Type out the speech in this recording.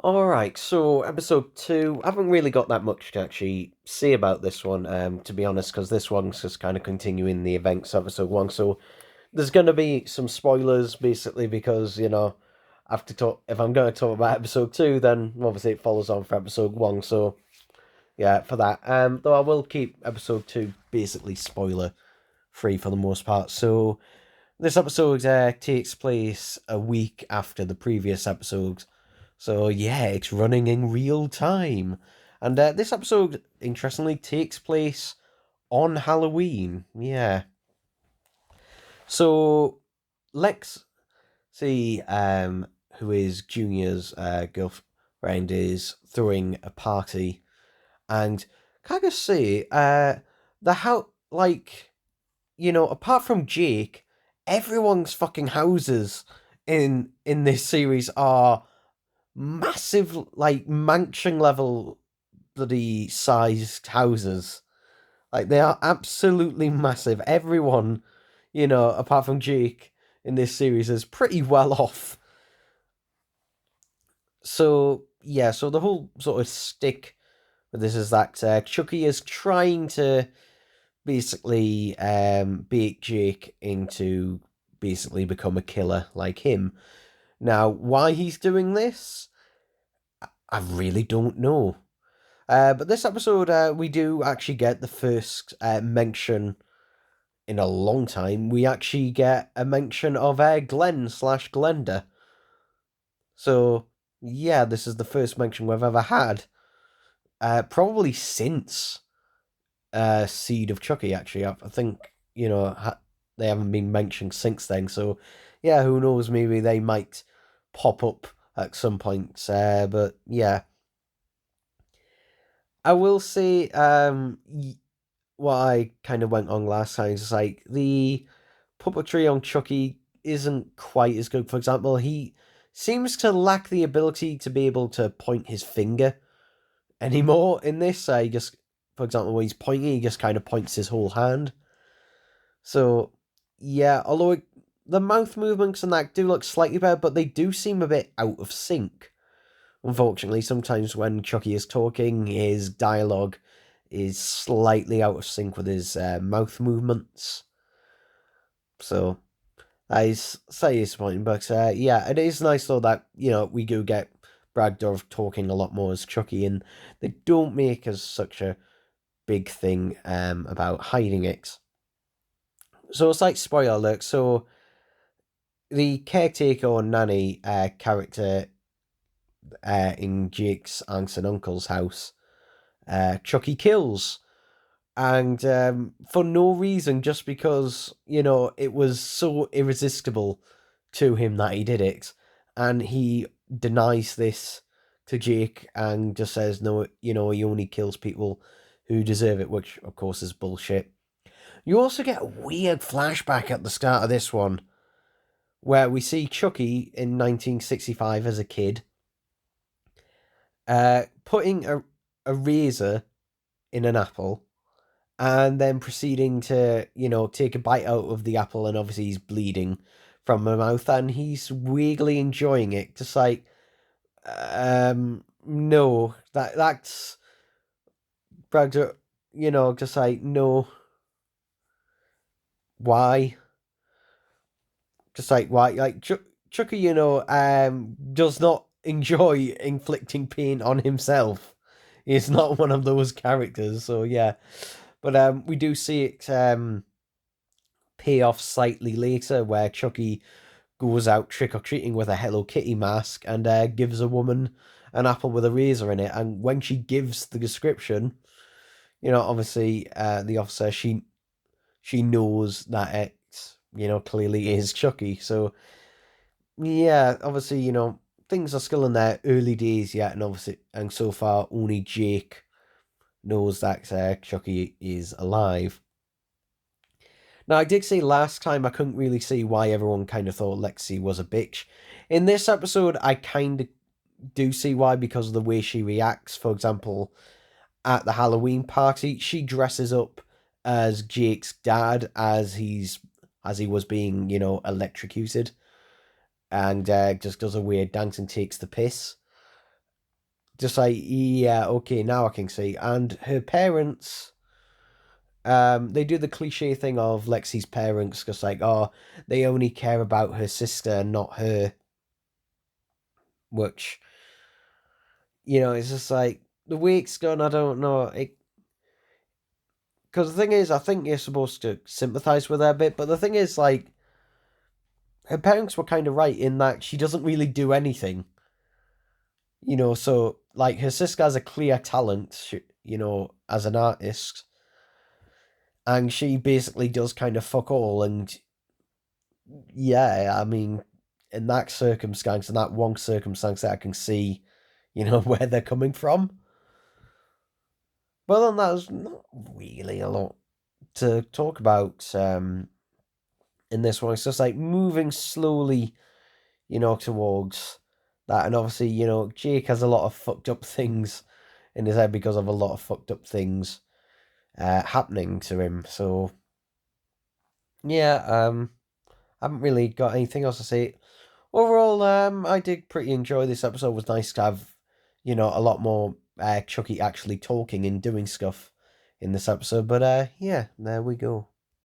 Alright, so episode 2, I haven't really got that much to actually say about this one, to be honest, because this one's just kind of continuing the events of episode 1, so there's going to be some spoilers, basically, because, I have to talk, if I'm going to talk about episode 2, then obviously it follows on for episode 1, so yeah, for that. Though I will keep episode 2 basically spoiler free for the most part, so this episode takes place a week after the previous episode. So yeah, it's running in real time. And this episode, interestingly, takes place on Halloween. Yeah. So Lex, see, who is Junior's girlfriend, is throwing a party, and can I just say, the how like apart from Jake, everyone's fucking houses in this series are massive, like mansion level bloody sized houses. Like they are absolutely massive. Everyone, apart from Jake in this series is pretty well off. So yeah, so the whole sort of stick with this is that Chucky is trying to basically bait Jake into basically become a killer like him. Now, why he's doing this, I really don't know. But this episode, we do actually get the first mention in a long time. We actually get a mention of Glenn slash Glenda. So, yeah, this is the first mention we've ever had. Probably since Seed of Chucky, actually. I think, they haven't been mentioned since then. So, yeah, who knows? Maybe they might pop up at some point. But, yeah. I will say, what I kind of went on last time is like the puppetry on Chucky isn't quite as good. For example, he seems to lack the ability to be able to point his finger anymore in this. He just, for example, when he's pointing, he just kind of points his whole hand. So, yeah, although the mouth movements and that do look slightly better, but they do seem a bit out of sync. Unfortunately, sometimes when Chucky is talking, his dialogue is slightly out of sync with his mouth movements. So that is slightly disappointing. But yeah, it is nice though that we do get Brad Dourif talking a lot more as Chucky, and they don't make as such a big thing about hiding it. So it's like spoiler alert. So the caretaker or nanny character in Jake's aunts and uncle's house, Chucky kills. And for no reason, just because, it was so irresistible to him that he did it. And he denies this to Jake and just says, no, he only kills people who deserve it, which, of course, is bullshit. You also get a weird flashback at the start of this one where we see Chucky in 1965 as a kid putting a razor in an apple and then proceeding to, take a bite out of the apple, and obviously he's bleeding from the mouth, and he's weirdly enjoying it, just like, no, that's Brad, just like, no, why? Just like, why? Like, Chucky, does not enjoy inflicting pain on himself. He's not one of those characters, so yeah. But we do see it pay off slightly later, where Chucky goes out trick or treating with a Hello Kitty mask and gives a woman an apple with a razor in it. And when she gives the description, obviously the officer she knows that it clearly is Chucky. So yeah, obviously things are still in their early days yet, and obviously and so far only Jake knows that Chucky is alive. Now, I did say last time I couldn't really see why everyone kind of thought Lexi was a bitch. In this episode, I kind of do see why, because of the way she reacts. For example, at the Halloween party, she dresses up as Jake's dad as he was being, electrocuted, and just does a weird dance and takes the piss. just like, yeah, okay, now I can see. And her parents, they do the cliche thing of Lexi's parents, just like, oh, they only care about her sister, not her. Which, it's just like the week's gone. I don't know. Because the thing is, I think you're supposed to sympathize with her a bit, but the thing is, like, her parents were kind of right in that she doesn't really do anything. So like her sister has a clear talent, as an artist, and she basically does kind of fuck all. And yeah, I mean, in that circumstance, in that one circumstance, that I can see, where they're coming from. But then there's not really a lot to talk about in this one. It's just like moving slowly, towards that. And obviously, Jake has a lot of fucked up things in his head because of a lot of fucked up things happening to him. So, yeah, I haven't really got anything else to say. Overall, I did pretty enjoy this episode. It was nice to have, a lot more Chucky actually talking and doing stuff in this episode. But yeah, there we go.